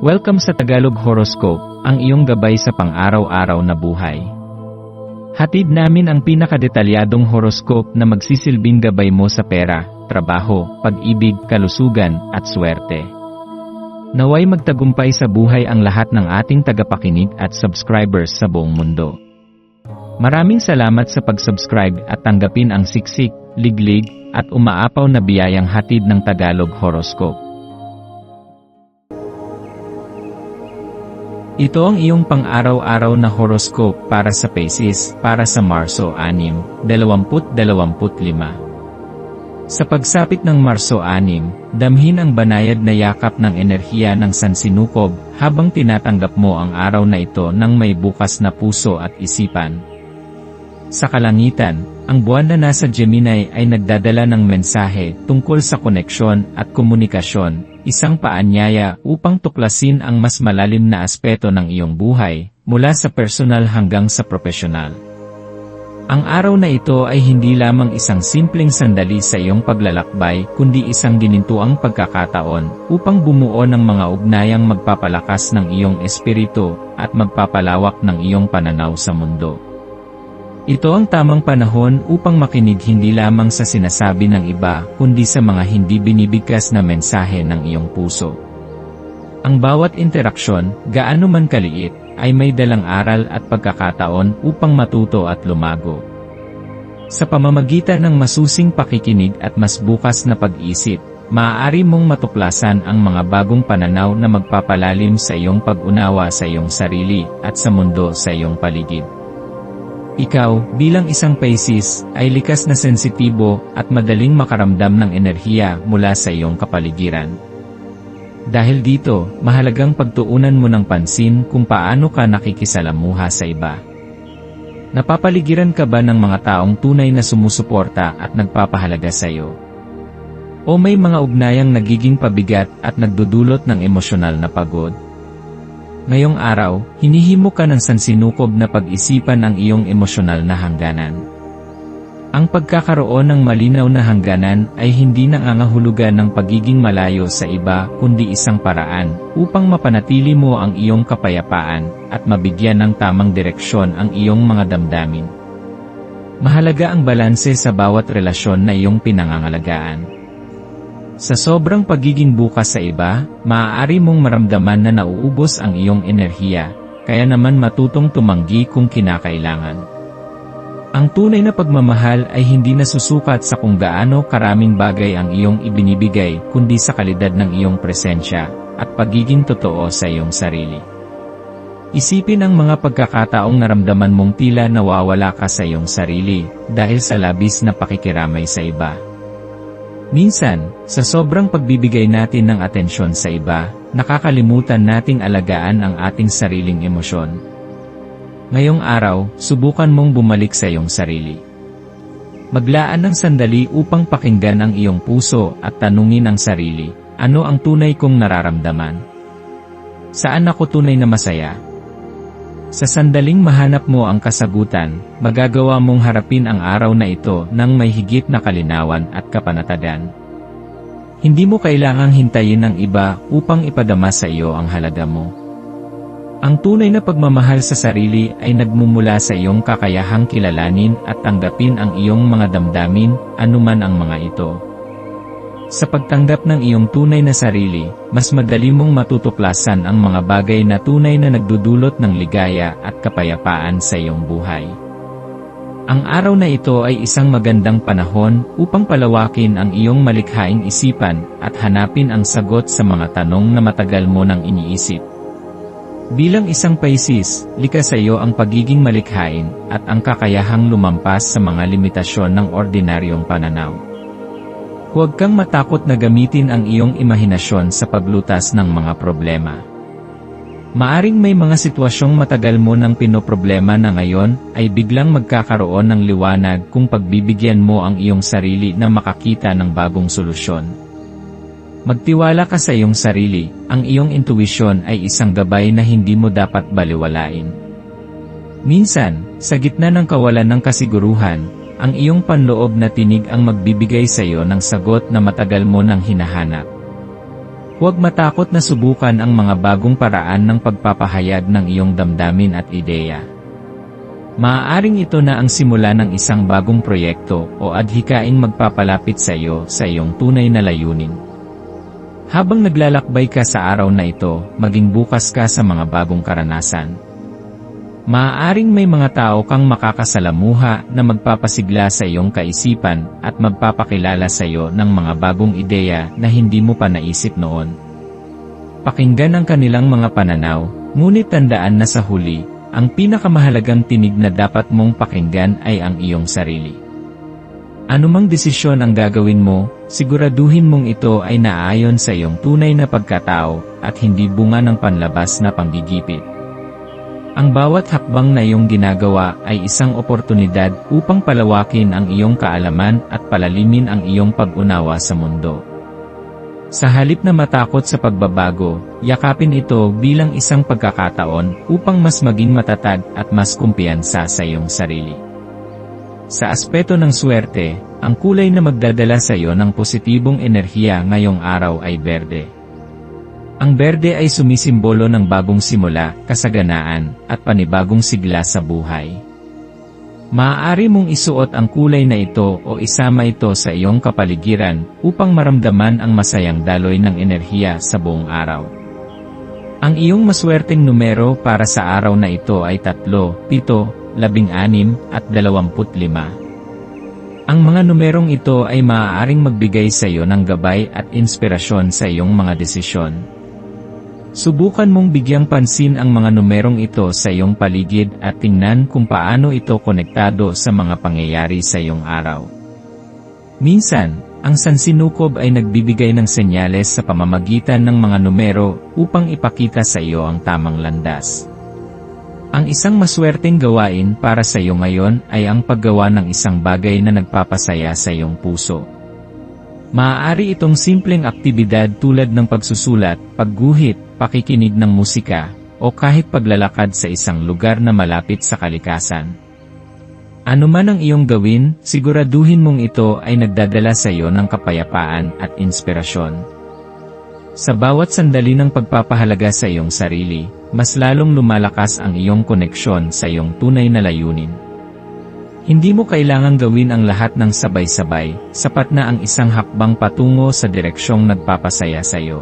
Welcome sa Tagalog Horoscope, ang iyong gabay sa pang-araw-araw na buhay. Hatid namin ang pinakadetalyadong horoscope na magsisilbing gabay mo sa pera, trabaho, pag-ibig, kalusugan, at swerte. Naway magtagumpay sa buhay ang lahat ng ating tagapakinig at subscribers sa buong mundo. Maraming salamat sa pag-subscribe at tanggapin ang siksik, liglig, at umaapaw na biyayang hatid ng Tagalog Horoscope. Ito ang iyong pang-araw-araw na horoscope para sa Pisces, para sa Marso 6, 2025. Sa pagsapit ng Marso 6, damhin ang banayad na yakap ng enerhiya ng sansinukob habang tinatanggap mo ang araw na ito ng may bukas na puso at isipan. Sa kalangitan, ang buwan na nasa Gemini ay nagdadala ng mensahe tungkol sa koneksyon at komunikasyon, isang paanyaya upang tuklasin ang mas malalim na aspeto ng iyong buhay, mula sa personal hanggang sa profesional. Ang araw na ito ay hindi lamang isang simpleng sandali sa iyong paglalakbay kundi isang ginintuang pagkakataon upang bumuo ng mga ugnayang magpapalakas ng iyong espiritu at magpapalawak ng iyong pananaw sa mundo. Ito ang tamang panahon upang makinig hindi lamang sa sinasabi ng iba, kundi sa mga hindi binibigkas na mensahe ng iyong puso. Ang bawat interaksyon, gaano man kaliit, ay may dalang aral at pagkakataon upang matuto at lumago. Sa pamamagitan ng masusing pakikinig at mas bukas na pag-isip, maaari mong matuklasan ang mga bagong pananaw na magpapalalim sa iyong pag-unawa sa iyong sarili at sa mundo sa iyong paligid. Ikaw, bilang isang Pisces, ay likas na sensitibo at madaling makaramdam ng enerhiya mula sa iyong kapaligiran. Dahil dito, mahalagang pagtuunan mo ng pansin kung paano ka nakikisalamuha sa iba. Napapaligiran ka ba ng mga taong tunay na sumusuporta at nagpapahalaga sa iyo? O may mga ugnayang nagiging pabigat at nagdudulot ng emosyonal na pagod? Ngayong araw, hinihimo ka ng sansinukob na pag-isipan ang iyong emosyonal na hangganan. Ang pagkakaroon ng malinaw na hangganan ay hindi nangangahulugan ng pagiging malayo sa iba kundi isang paraan upang mapanatili mo ang iyong kapayapaan at mabigyan ng tamang direksyon ang iyong mga damdamin. Mahalaga ang balanse sa bawat relasyon na iyong pinangangalagaan. Sa sobrang pagiging bukas sa iba, maaari mong maramdaman na nauubos ang iyong enerhiya, kaya naman matutong tumanggi kung kinakailangan. Ang tunay na pagmamahal ay hindi nasusukat sa kung gaano karaming bagay ang iyong ibinibigay kundi sa kalidad ng iyong presensya at pagiging totoo sa iyong sarili. Isipin ang mga pagkakataong naramdaman mong tila nawawala ka sa iyong sarili dahil sa labis na pakikiramay sa iba. Minsan, sa sobrang pagbibigay natin ng atensyon sa iba, nakakalimutan nating alagaan ang ating sariling emosyon. Ngayong araw, subukan mong bumalik sa iyong sarili. Maglaan ng sandali upang pakinggan ang iyong puso at tanungin ang sarili, ano ang tunay kong nararamdaman? Saan ako tunay na masaya? Sa sandaling mahanap mo ang kasagutan, magagawa mong harapin ang araw na ito ng may higit na kalinawan at kapanatagan. Hindi mo kailangang hintayin ng iba upang ipadama sa iyo ang halaga mo. Ang tunay na pagmamahal sa sarili ay nagmumula sa iyong kakayahang kilalanin at tanggapin ang iyong mga damdamin, anuman ang mga ito. Sa pagtanggap ng iyong tunay na sarili, mas madali mong matutuklasan ang mga bagay na tunay na nagdudulot ng ligaya at kapayapaan sa iyong buhay. Ang araw na ito ay isang magandang panahon upang palawakin ang iyong malikhaing isipan at hanapin ang sagot sa mga tanong na matagal mo nang iniisip. Bilang isang Pisces, likas sa iyo ang pagiging malikhain at ang kakayahang lumampas sa mga limitasyon ng ordinaryong pananaw. Huwag kang matakot na gamitin ang iyong imahinasyon sa paglutas ng mga problema. Maaring may mga sitwasyong matagal mo nang pinoproblema na ngayon ay biglang magkakaroon ng liwanag kung pagbibigyan mo ang iyong sarili na makakita ng bagong solusyon. Magtiwala ka sa iyong sarili, ang iyong intuwisyon ay isang gabay na hindi mo dapat baliwalain. Minsan, sa gitna ng kawalan ng kasiguruhan, ang iyong panloob na tinig ang magbibigay sa iyo ng sagot na matagal mo nang hinahanap. Huwag matakot na subukan ang mga bagong paraan ng pagpapahayag ng iyong damdamin at ideya. Maaaring ito na ang simula ng isang bagong proyekto o adhikaing magpapalapit sa iyo sa iyong tunay na layunin. Habang naglalakbay ka sa araw na ito, maging bukas ka sa mga bagong karanasan. Maaaring may mga tao kang makakasalamuha na magpapasigla sa iyong kaisipan at magpapakilala sa iyo ng mga bagong ideya na hindi mo pa naisip noon. Pakinggan ang kanilang mga pananaw, ngunit tandaan na sa huli, ang pinakamahalagang tinig na dapat mong pakinggan ay ang iyong sarili. Anumang desisyon ang gagawin mo, siguraduhin mong ito ay naaayon sa iyong tunay na pagkatao at hindi bunga ng panlabas na panggigipit. Ang bawat hakbang na iyong ginagawa ay isang oportunidad upang palawakin ang iyong kaalaman at palalimin ang iyong pag-unawa sa mundo. Sa halip na matakot sa pagbabago, yakapin ito bilang isang pagkakataon upang mas maging matatag at mas kumpiyansa sa iyong sarili. Sa aspeto ng swerte, ang kulay na magdadala sa iyo ng positibong enerhiya ngayong araw ay berde. Ang berde ay sumisimbolo ng bagong simula, kasaganaan, at panibagong sigla sa buhay. Maaari mong isuot ang kulay na ito o isama ito sa iyong kapaligiran upang maramdaman ang masayang daloy ng enerhiya sa buong araw. Ang iyong maswerteng numero para sa araw na ito ay 3, 7, 16 at 25. Ang mga numerong ito ay maaaring magbigay sa iyo ng gabay at inspirasyon sa iyong mga desisyon. Subukan mong bigyang pansin ang mga numerong ito sa iyong paligid at tingnan kung paano ito konektado sa mga pangyayari sa iyong araw. Minsan, ang sansinukob ay nagbibigay ng senyales sa pamamagitan ng mga numero upang ipakita sa iyo ang tamang landas. Ang isang maswerteng gawain para sa iyo ngayon ay ang paggawa ng isang bagay na nagpapasaya sa iyong puso. Maaari itong simpleng aktibidad tulad ng pagsusulat, pagguhit, pakikinig ng musika, o kahit paglalakad sa isang lugar na malapit sa kalikasan. Ano man ang iyong gawin, siguraduhin mong ito ay nagdadala sa iyo ng kapayapaan at inspirasyon. Sa bawat sandali ng pagpapahalaga sa iyong sarili, mas lalong lumalakas ang iyong koneksyon sa iyong tunay na layunin. Hindi mo kailangang gawin ang lahat ng sabay-sabay, sapat na ang isang hakbang patungo sa direksyong nagpapasaya sa iyo.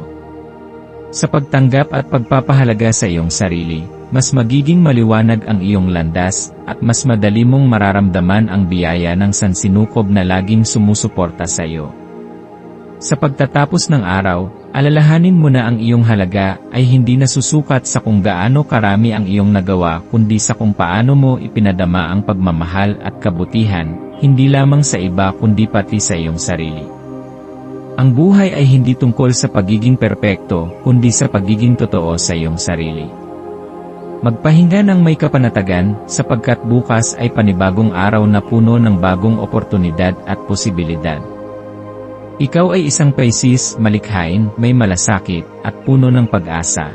Sa pagtanggap at pagpapahalaga sa iyong sarili, mas magiging maliwanag ang iyong landas, at mas madali mong mararamdaman ang biyaya ng sansinukob na laging sumusuporta sa iyo. Sa pagtatapos ng araw, alalahanin mo na ang iyong halaga ay hindi nasusukat sa kung gaano karami ang iyong nagawa kundi sa kung paano mo ipinadama ang pagmamahal at kabutihan, hindi lamang sa iba kundi pati sa iyong sarili. Ang buhay ay hindi tungkol sa pagiging perpekto, kundi sa pagiging totoo sa iyong sarili. Magpahinga ng may kapanatagan, sapagkat bukas ay panibagong araw na puno ng bagong oportunidad at posibilidad. Ikaw ay isang Pisces, malikhain, may malasakit, at puno ng pag-asa.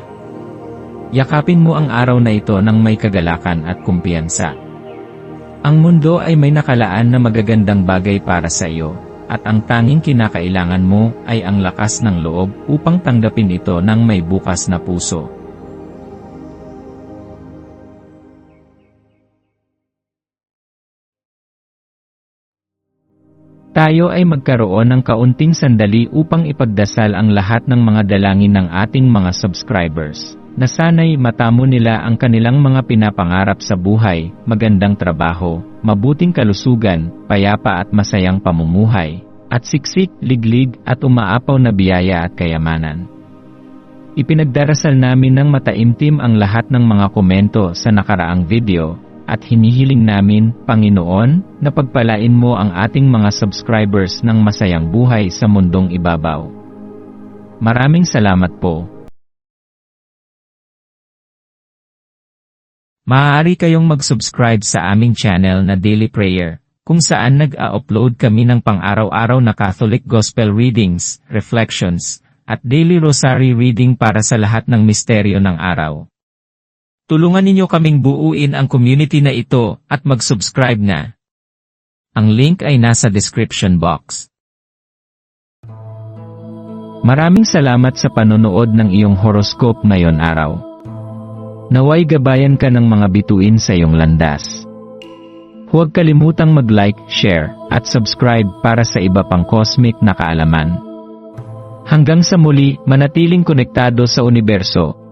Yakapin mo ang araw na ito ng may kagalakan at kumpiyansa. Ang mundo ay may nakalaan na magagandang bagay para sa iyo, at ang tanging kinakailangan mo ay ang lakas ng loob upang tanggapin ito ng may bukas na puso. Tayo ay magkaroon ng kaunting sandali upang ipagdasal ang lahat ng mga dalangin ng ating mga subscribers, na sana'y matamo nila ang kanilang mga pinapangarap sa buhay, magandang trabaho, mabuting kalusugan, payapa at masayang pamumuhay, at siksik, liglig at umaapaw na biyaya at kayamanan. Ipinagdarasal namin ng mataimtim ang lahat ng mga komento sa nakaraang video, at hinihiling namin, Panginoon, na pagpalain mo ang ating mga subscribers ng masayang buhay sa mundong ibabaw. Maraming salamat po. Maaari kayong mag-subscribe sa aming channel na Daily Prayer, kung saan nag-a-upload kami ng pang-araw-araw na Catholic Gospel Readings, Reflections, at Daily Rosary Reading para sa lahat ng misteryo ng araw. Tulungan ninyo kaming buuin ang community na ito at mag-subscribe na. Ang link ay nasa description box. Maraming salamat sa panonood ng iyong horoscope ngayon araw. Naway gabayan ka ng mga bituin sa iyong landas. Huwag kalimutang mag-like, share, at subscribe para sa iba pang cosmic na kaalaman. Hanggang sa muli, manatiling konektado sa universo,